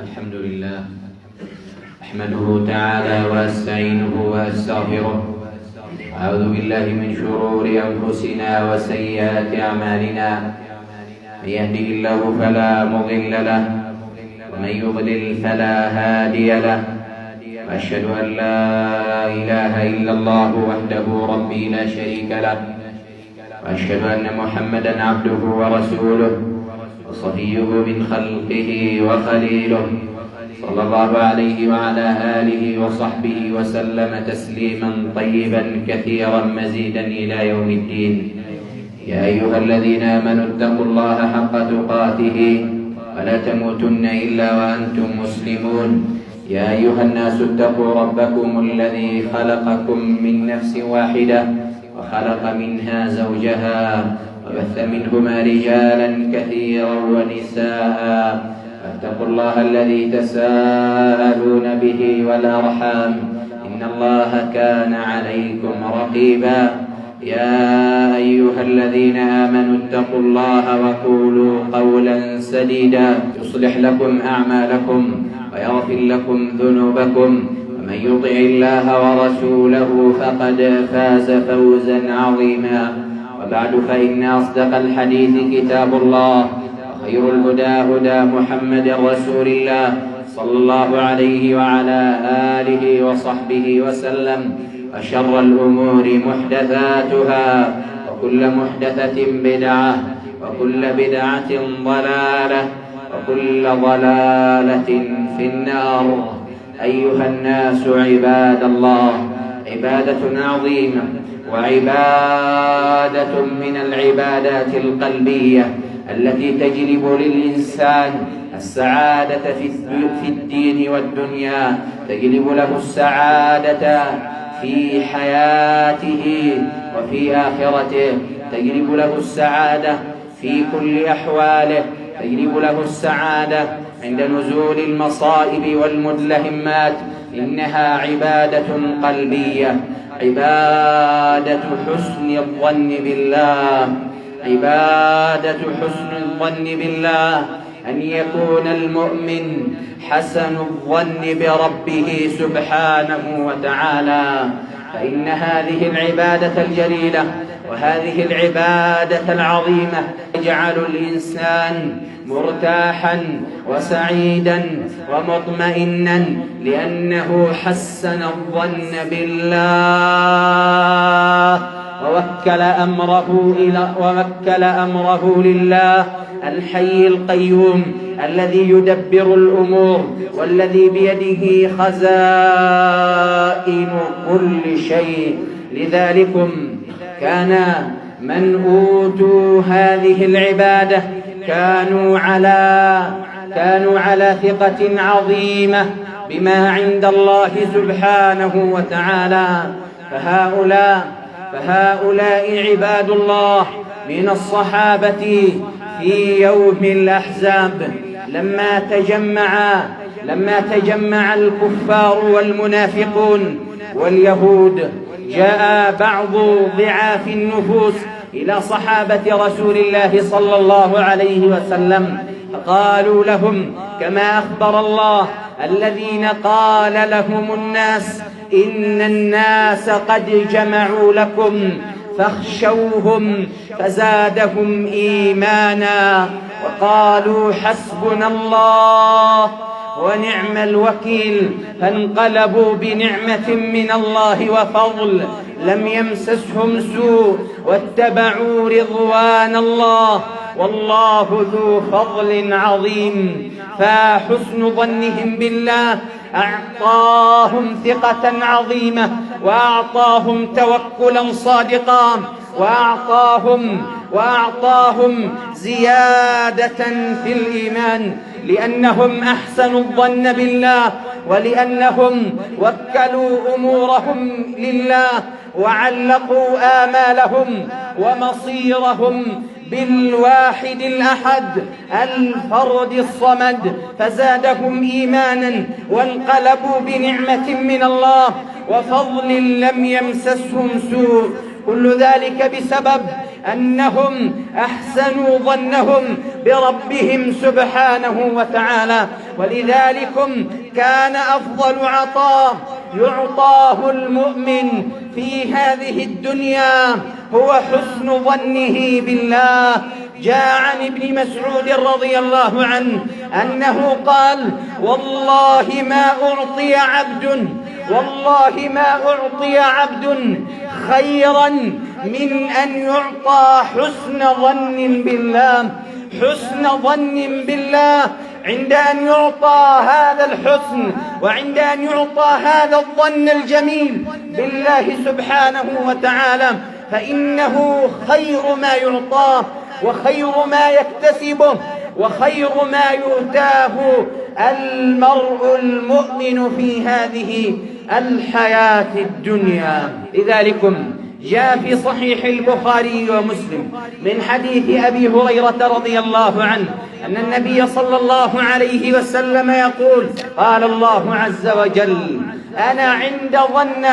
الحمد لله أحمده تعالى وأستعينه وأستغفره. أعوذ بالله من شرور أنفسنا وسيئات أعمالنا. من يهده الله فلا مضل له ومن يضلل فلا هادي له. وأشهد أن لا إله إلا الله وحده ربي لا شريك له. وأشهد أن محمدا عبده ورسوله وصفيه من خلقه وخليله، صلى الله عليه وعلى آله وصحبه وسلم تسليما طيبا كثيرا مزيدا إلى يوم الدين. يا أيها الذين آمنوا اتقوا الله حق تقاته ولا تموتن إلا وأنتم مسلمون. يا أيها الناس اتقوا ربكم الذي خلقكم من نفس واحدة وخلق منها زوجها وبث منهما رجالا كثيرا ونساء. فاتقوا الله الذي تساءلون به والأرحام، إن الله كان عليكم رقيبا. يا أيها الذين آمنوا اتقوا الله وقولوا قولا سديدا يصلح لكم أعمالكم ويغفر لكم ذنوبكم، ومن يطع الله ورسوله فقد فاز فوزا عظيما. وبعد، فإن أصدق الحديث كتاب الله، وخير الهدى هدى محمد رسول الله صلى الله عليه وعلى آله وصحبه وسلم. وشر الأمور محدثاتها، وكل محدثة بدعة، وكل بدعة ضلالة، وكل ضلالة في النار. أيها الناس عباد الله، عبادة عظيمة وعبادة من العبادات القلبية التي تجلب للإنسان السعادة في الدين والدنيا، تجلب له السعادة في حياته وفي آخرته، تجلب له السعادة في كل أحواله، تجلب له السعادة عند نزول المصائب والمدلهمات. إنها عبادة قلبية، عبادة حسن الظن بالله، عبادة حسن الظن بالله، أن يكون المؤمن حسن الظن بربه سبحانه وتعالى. فإن هذه العبادة الجليلة وهذه العبادة العظيمة تجعل الإنسان مرتاحا وسعيدا ومطمئنا، لأنه حسن الظن بالله ووكل أمره لله الحي القيوم الذي يدبر الأمور، والذي بيده خزائن كل شيء. لذلكم كان من أوتوا هذه العبادة كانوا على ثقة عظيمة بما عند الله سبحانه وتعالى. فهؤلاء عباد الله من الصحابة في يوم الأحزاب لما تجمع الكفار والمنافقون واليهود، جاء بعض ضعاف النفوس إلى صحابة رسول الله صلى الله عليه وسلم، فقالوا لهم كما أخبر الله: الذين قال لهم الناس إن الناس قد جمعوا لكم فاخشوهم فزادهم إيمانا وقالوا حسبنا الله ونعم الوكيل. فانقلبوا بنعمة من الله وفضل، لم يمسسهم سوء واتبعوا رضوان الله، والله ذو فضل عظيم. فحسن ظنهم بالله أعطاهم ثقة عظيمة، وأعطاهم توكلا صادقا، وأعطاهم زيادة في الإيمان، لأنهم أحسنوا الظن بالله، ولأنهم وكلوا أمورهم لله، وعلقوا آمالهم ومصيرهم بالواحد الأحد الفرد الصمد، فزادهم إيمانا وانقلبوا بنعمة من الله وفضل لم يمسسهم سوء. كل ذلك بسبب أنهم أحسنوا ظنهم بربهم سبحانه وتعالى. ولذلك كان أفضل عطاء يعطاه المؤمن في هذه الدنيا هو حسن ظنه بالله. جاء عن ابن مسعود رضي الله عنه أنه قال: والله ما أعطي عبد خيرا من أن يعطى حسن ظن بالله، عند أن يعطى هذا الحسن وعند أن يعطى هذا الظن الجميل بالله سبحانه وتعالى، فإنه خير ما يعطاه وخير ما يكتسبه وخير ما يؤتاه المرء المؤمن في هذه الحياة الدنيا. لذلك جاء في صحيح البخاري ومسلم من حديث أبي هريرة رضي الله عنه أن النبي صلى الله عليه وسلم يقول: قال الله عز وجل: أنا عند ظن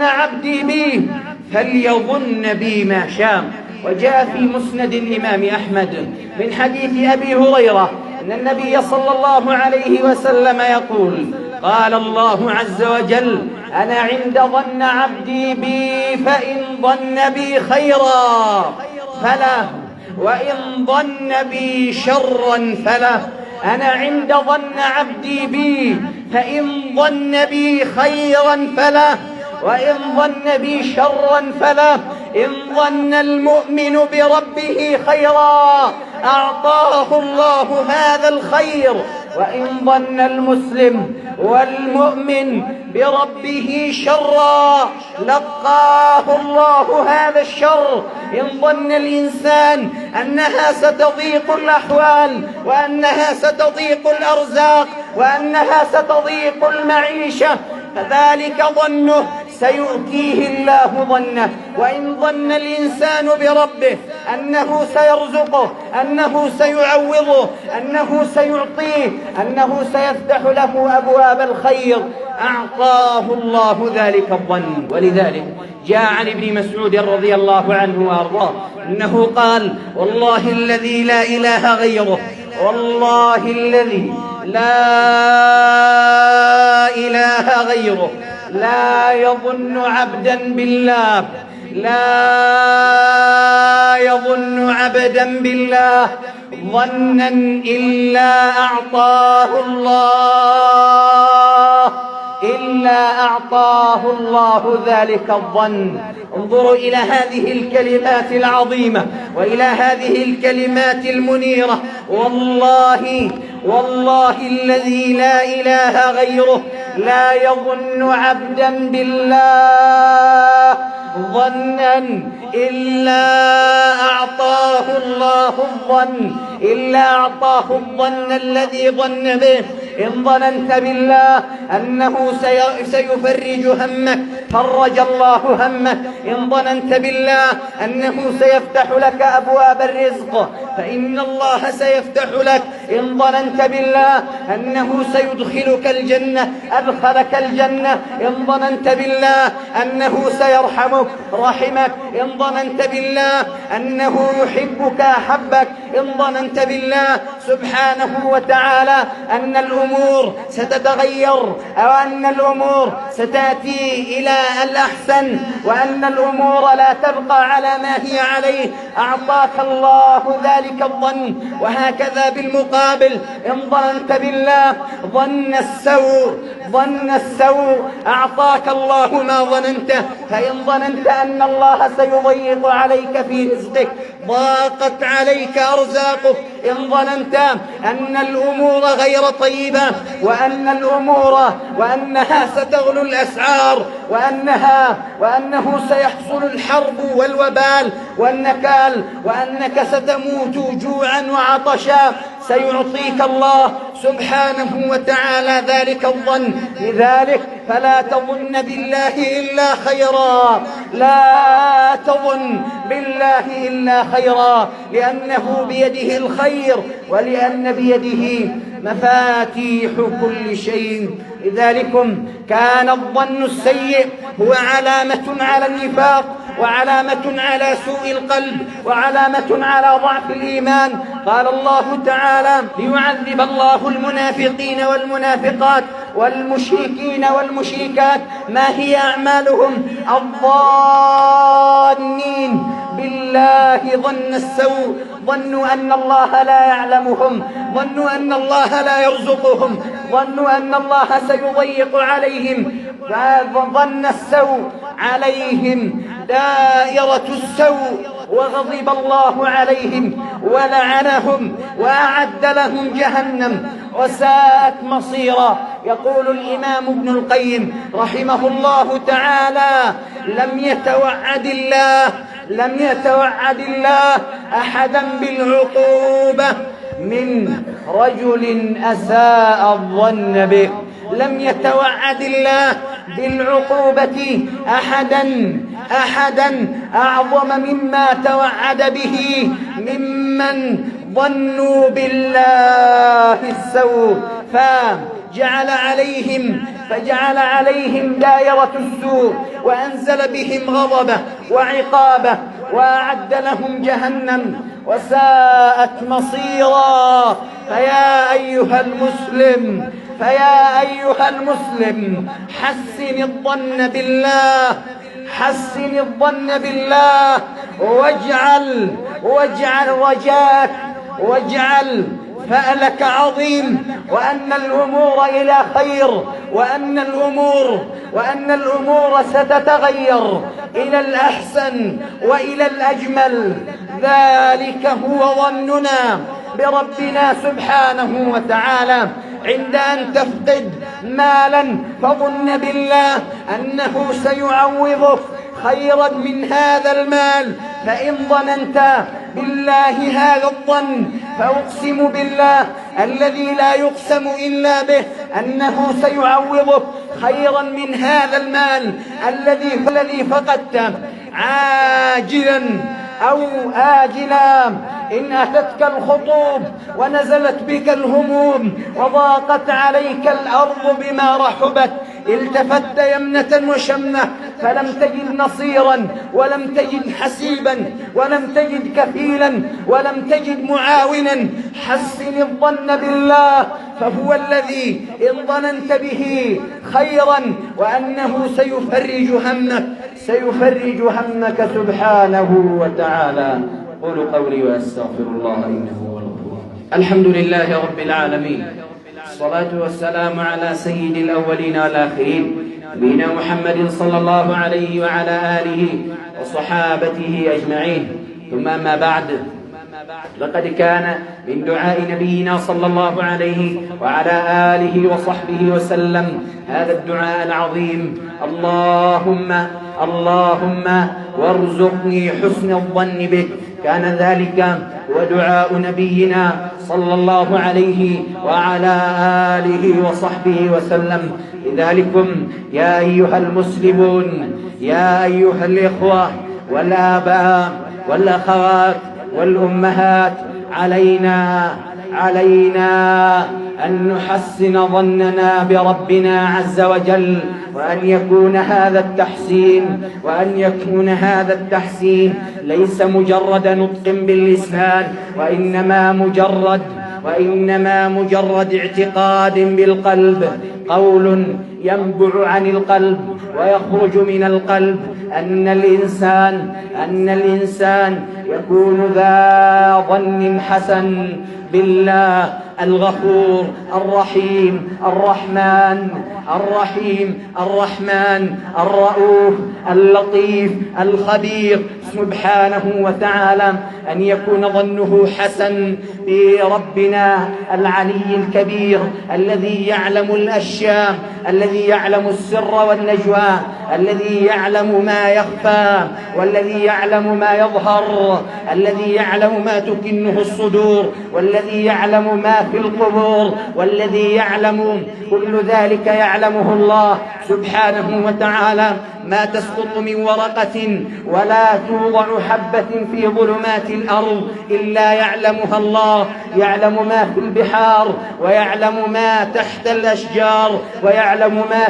عبدي بي فليظن بي ما شاء. وجاء في مسند الإمام أحمد من حديث أبي هريرة أن النبي صلى الله عليه وسلم يقول: قال الله عز وجل: أنا عند ظن عبدي بي فإن ظن بي خيرا فله وإن ظن بي شرا فله. أنا عند ظن عبدي بي فإن ظن بي خيرا فله وإن ظن بي شرا فله. إن ظن المؤمن بربه خيرا أعطاه الله هذا الخير، وإن ظن المسلم والمؤمن بربه شرا لقاه الله هذا الشر. إن ظن الإنسان أنها ستضيق الأحوال وأنها ستضيق الأرزاق وأنها ستضيق المعيشة فذلك ظنه سيؤتيه الله ظنه. وإن ظن الإنسان بربه أنه سيرزقه، أنه سيعوضه، أنه سيعطيه، أنه سيفتح له أبواب الخير، أعطاه الله ذلك الظن. ولذلك جاء عن ابن مسعود رضي الله عنه وأرضاه أنه قال: والله الذي لا إله غيره، والله الذي لا إله غيره، لا يظن عبدا بالله ظنا إلا أعطاه الله ذلك الظن. انظروا إلى هذه الكلمات العظيمة وإلى هذه الكلمات المنيرة: والله الذي لا إله غيره، لا يظن عبدا بالله ظنا إلا أعطاه الظن الذي ظن به. إن ظننت بالله أنه سيفرج همك فرج الله همك. إن ظننت بالله أنه سيفتح لك أبواب الرزق فإن الله سيفتح لك. إن ظننت بالله أنه سيدخلك الجنة أدخلك الجنة. إن ظننت بالله أنه سيرحمك رحمك. إن ظننت بالله أنه يحبك أحبك. إن ظننت بالله سبحانه وتعالى أن الأمور ستتغير أو أن الأمور ستأتي إلى الأحسن وأن الأمور لا تبقى على ما هي عليه، أعطاك الله ذلك الظن. وهكذا بالمقابل إن ظننت بالله ظن السوء أعطاك الله ما ظننته. فإن ظننت أن الله سيضيق عليك في رزقك ضاقت عليك أرزاقك. إن ظننت أن الأمور غير طيبة وأنها ستغلو الأسعار وأنه سيحصل الحرب والوبال والنكال وأنك ستموت جوعا وعطشا، سيعطيك الله سبحانه وتعالى ذلك الظن. لذلك فلا تظن بالله إلا خيرا، لا تظن بالله إلا خيرا، لأنه بيده الخير ولأن بيده مفاتيح كل شيء. لذلكم كان الظن السيء هو علامة على النفاق، وعلامة على سوء القلب، وعلامة على ضعف الإيمان. قال الله تعالى: ليعذب الله المنافقين والمنافقات والمشركين والمشركات ما هي أعمالهم الظانين بالله ظن السوء، ظنوا أن الله لا يعلمهم، ظنوا أن الله لا يرزقهم، ظنوا أن الله سيضيق عليهم، فظن السوء عليهم دائرة السوء، وغضب الله عليهم ولعنهم وأعد لهم جهنم وساءت مصيرا. يقول الإمام ابن القيم رحمه الله تعالى: لم يتوعد الله أحدا بالعقوبة من رجل أساء الظن به. لم يتوعد الله بالعقوبة أحدا أعظم مما توعد به ممن ظنوا بالله السوء، فجعل عليهم دائرة السوء، وأنزل بهم غضبه وعقابه، وأعد لهم جهنم وساءت مصيرا. فيا أيها المسلم حسن الظن بالله، واجعل رجاك، واجعل فألك عظيم، وأن الأمور إلى خير، وأن الأمور ستتغير إلى الأحسن وإلى الأجمل. ذلك هو ظننا بربنا سبحانه وتعالى. عند أن تفقد مالا فظن بالله أنه سيعوضك خيرا من هذا المال، فإن ظننت بالله هذا الظن فأقسم بالله الذي لا يقسم إلا به أنه سيعوضك خيرا من هذا المال الذي فقدته عاجلا أو آجلا. إن أتتك الخطوب ونزلت بك الهموم وضاقت عليك الأرض بما رحبت، التفت يمنة وشمنة فلم تجد نصيرا، ولم تجد حسيبا، ولم تجد كفيلا، ولم تجد معاونا. حسن الظن بالله، فهو الذي إن ظننت به خيرا وأنه سيفرج همك سبحانه وتعالى. قولوا قولي وأستغفر الله إنه هو الغفور. الحمد لله رب العالمين، الصلاة والسلام على سيد الأولين والآخرين نبينا محمد صلى الله عليه وعلى آله وصحابته أجمعين. ثم أما بعد، لقد كان من دعاء نبينا صلى الله عليه وعلى آله وصحبه وسلم هذا الدعاء العظيم: اللهم وارزقني حسن الظن بك. كان ذلك هو دعاء نبينا صلى الله عليه وعلى آله وصحبه وسلم. لذلكم يا أيها المسلمون، يا أيها الإخوة والآباء والأخوات والأمهات، علينا أن نحسن ظننا بربنا عز وجل، وأن يكون هذا التحسين ليس مجرد نطق باللسان، وإنما مجرد اعتقاد بالقلب، قول ينبع عن القلب ويخرج من القلب، أن الإنسان يكون ذا ظن حسن بالله الغفور الرحيم الرؤوف اللطيف الخبير سبحانه وتعالى. أن يكون ظنه حسن بربنا العلي الكبير، الذي يعلم الأشياء، الذي يعلم السر والنجوى، الذي يعلم ما يخفى، والذي يعلم ما يظهر، الذي يعلم ما تكنه الصدور، والذي يعلم ما في القبور، والذي يعلم كل ذلك يعلمه الله سبحانه وتعالى. ما تسقط من ورقة ولا توضع حبة في ظلمات الأرض إلا يعلمها الله. يعلم ما في البحار، ويعلم ما تحت الأشجار، ويعلم ما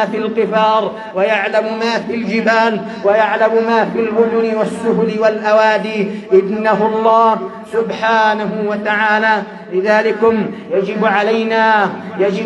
في القفار، ويعلم ما في الجبال، ويعلم ما في المدن والسهل والأوادي. إنه الله سبحانه وتعالى. لذلكم يجب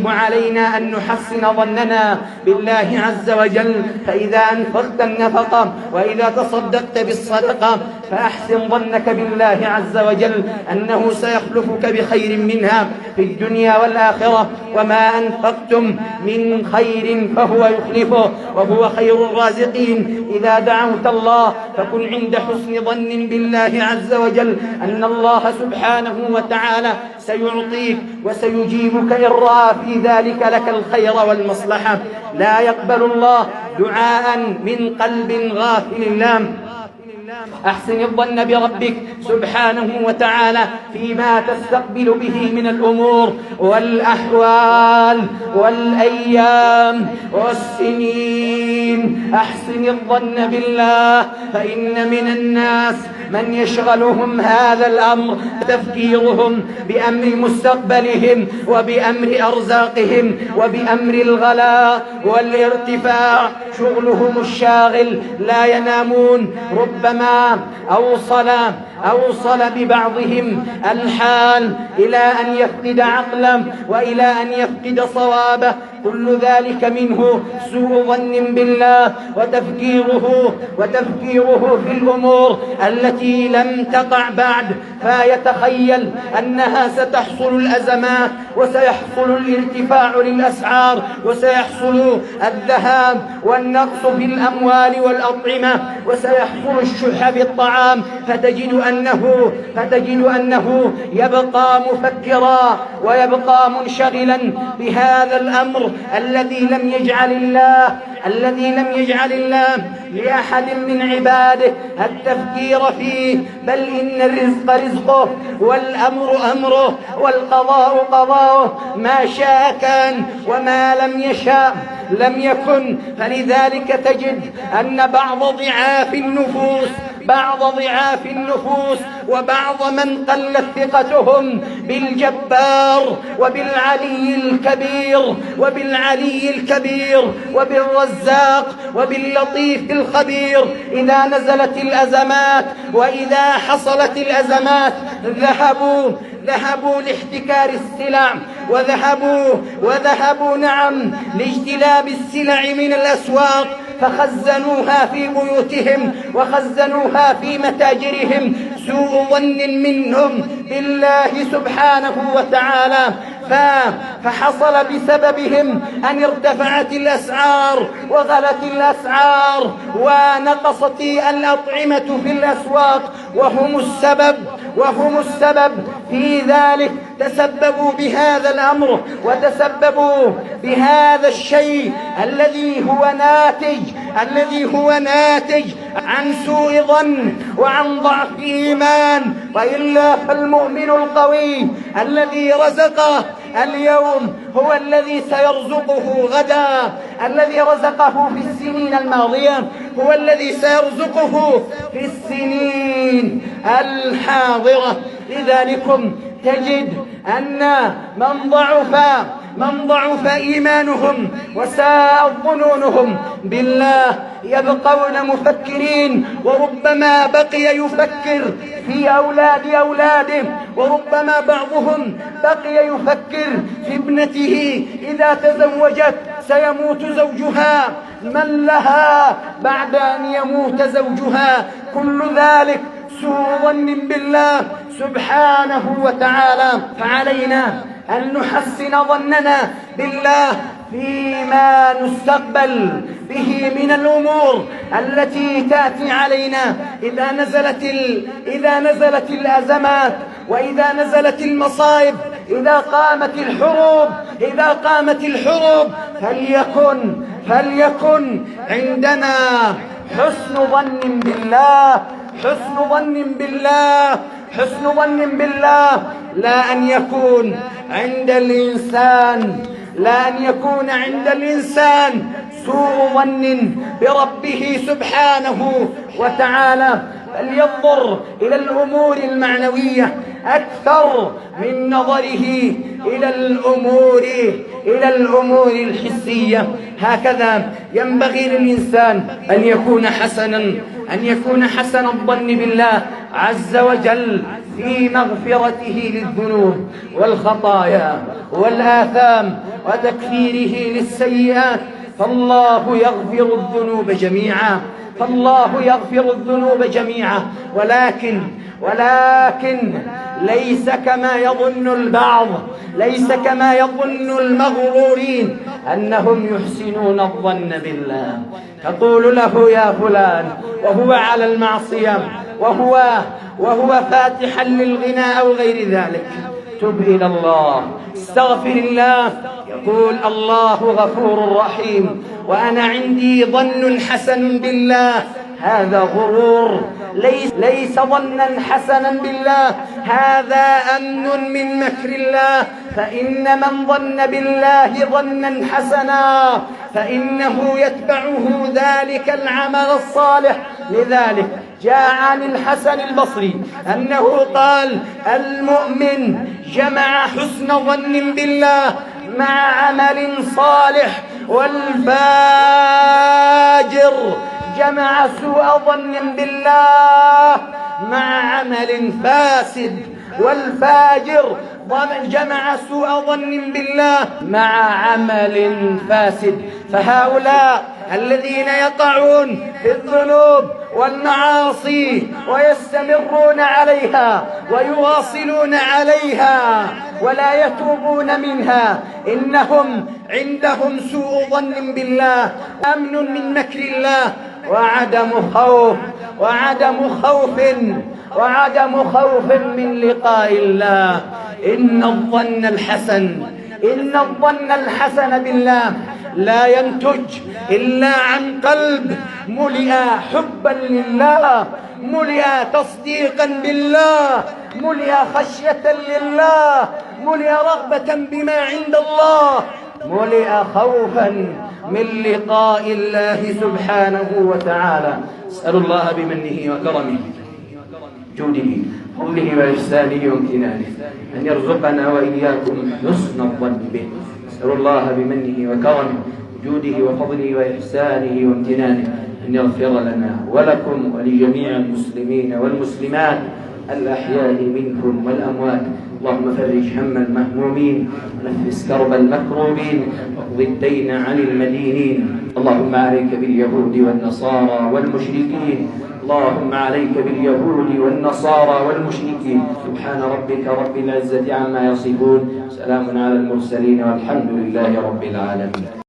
علينا أن نحسن ظننا بالله عز وجل. فإذا أنفقت النفقة وإذا تصدقت بالصدقة فأحسن ظنك بالله عز وجل أنه سيخلفك بخير منها في الدنيا والآخرة. وما أنفقتم من خير فهو يخلفه وهو خير الرازقين. إذا دعوت الله فكن عند حسن ظن بالله عز وجل أن الله سبحانه وتعالى سيعطيك وسيجيبك إن رأى في ذلك لك الخير والمصلحة. لا يقبل الله دعاء من قلب غافل لام. أحسن الظن بربك سبحانه وتعالى فيما تستقبل به من الأمور والأحوال والأيام والسنين. أحسن الظن بالله، فإن من الناس من يشغلهم هذا الأمر تفكيرهم بأمر مستقبلهم وبأمر أرزاقهم وبأمر الغلاء والارتفاع. شغلهم الشاغل لا ينامون. ربما أوصل ببعضهم الحال إلى أن يفقد عقله وإلى أن يفقد صوابه. كل ذلك منه سوء ظن بالله وتفكيره في الأمور التي لم تقع بعد، فيتخيل أنها ستحصل الأزمات وسيحصل الارتفاع للأسعار وسيحصل الذهاب والنقص في الأموال والأطعمة وسيحصل الشح بالطعام. فتجد أنه يبقى مفكرا ويبقى منشغلا بهذا الأمر الذي لم يجعل الله لأحد من عباده التفكير فيه. بل إن الرزق رزقه والأمر أمره والقضاء قضاؤه. ما شاء كان وما لم يشاء لم يكن. فلذلك تجد أن بعض ضعاف النفوس وبعض من قلت ثقتهم بالجبار وبالعلي الكبير وبالرزاق وباللطيف الخبير، إذا نزلت الأزمات وإذا حصلت الأزمات ذهبوا لاحتكار السلع وذهبوا لاجتلاب السلع من الأسواق، فخزنوها في بيوتهم وخزنوها في متاجرهم. سوء ظن منهم بالله سبحانه وتعالى. فحصل بسببهم أن ارتفعت الأسعار وغلت الأسعار ونقصت الأطعمة في الأسواق، وهم السبب في ذلك. تسببوا بهذا الأمر وتسببوا بهذا الشيء الذي هو ناتج عن سوء ظن وعن ضعف إيمان. وإلا فالمؤمن القوي الذي رزقه اليوم هو الذي سيرزقه غدا. الذي رزقه في السنين الماضية هو الذي سيرزقه في السنين الحاضرة. لذلكم تجد أن من ضعف إيمانهم وساءت ظنونهم بالله يبقون مفكرين، وربما بقي يفكر في أولاد أولاده، وربما بعضهم بقي يفكر في ابنته إذا تزوجت سيموت زوجها، من لها بعد أن يموت زوجها. كل ذلك سوء ظن بالله سبحانه وتعالى. فعلينا أن نحسن ظننا بالله فيما نستقبل به من الأمور التي تأتي علينا. إذا نزلت الأزمات وإذا نزلت المصائب، إذا قامت الحروب فليكن عندنا حسن ظن بالله. لا أن يكون عند الإنسان سوء ظن بربه سبحانه وتعالى، فلينظر إلى الأمور المعنوية أكثر من نظره إلى الأمور الحسية. هكذا ينبغي للإنسان أن يكون حسن الظن بالله عز وجل في مغفرته للذنوب والخطايا والآثام وتكفيره للسيئات، فالله يغفر الذنوب جميعا، ولكن ليس كما يظن البعض، ليس كما يظن المغرورين أنهم يحسنون الظن بالله. تقول له يا فلان وهو على المعصية وهو فاتحا للغناء أو غير ذلك: تب إلى الله، استغفر الله. يقول: الله غفور رحيم وأنا عندي ظن حسن بالله. هذا غرور، ليس ظنا حسنا بالله، هذا أمن من مكر الله. فإن من ظن بالله ظنا حسنا فإنه يتبعه ذلك العمل الصالح. لذلك جاء عن الحسن البصري أنه قال: المؤمن جمع حسن ظن بالله مع عمل صالح، والفاجر جمع سوء ظن بالله مع عمل فاسد. والفاجر جمع سوء ظن بالله مع عمل فاسد. فهؤلاء الذين يقعون في الذنوب والمعاصي ويستمرون عليها ويواصلون عليها ولا يتوبون منها، إنهم عندهم سوء ظن بالله، أمن من مكر الله، وعدم خوف من لقاء الله. إن الظن الحسن بالله لا ينتج إلا عن قلب ملئ حبا لله، ملئ تصديقا بالله، ملئ خشية لله، ملئ رغبة بما عند الله، ملئ خوفا من لقاء الله سبحانه وتعالى. أسأل الله بمنه وكرمه جوده فضله وإحسانه وامتنانه أن يرزقنا وإياكم حسن الظن به. أسأل الله بمنه وكرمه جوده وفضله وإحسانه وامتنانه أن يغفر لنا ولكم ولجميع المسلمين والمسلمات الأحياء منكم والأموات. اللهم فرج هم المهمومين ونفس كرب المكروبين واقض الدين عن المدينين. اللهم عليك باليهود والنصارى والمشركين، اللهم عليك باليهود والنصارى والمشركين. سبحان ربك رب العزة عما يصفون، سلام على المرسلين والحمد لله رب العالمين.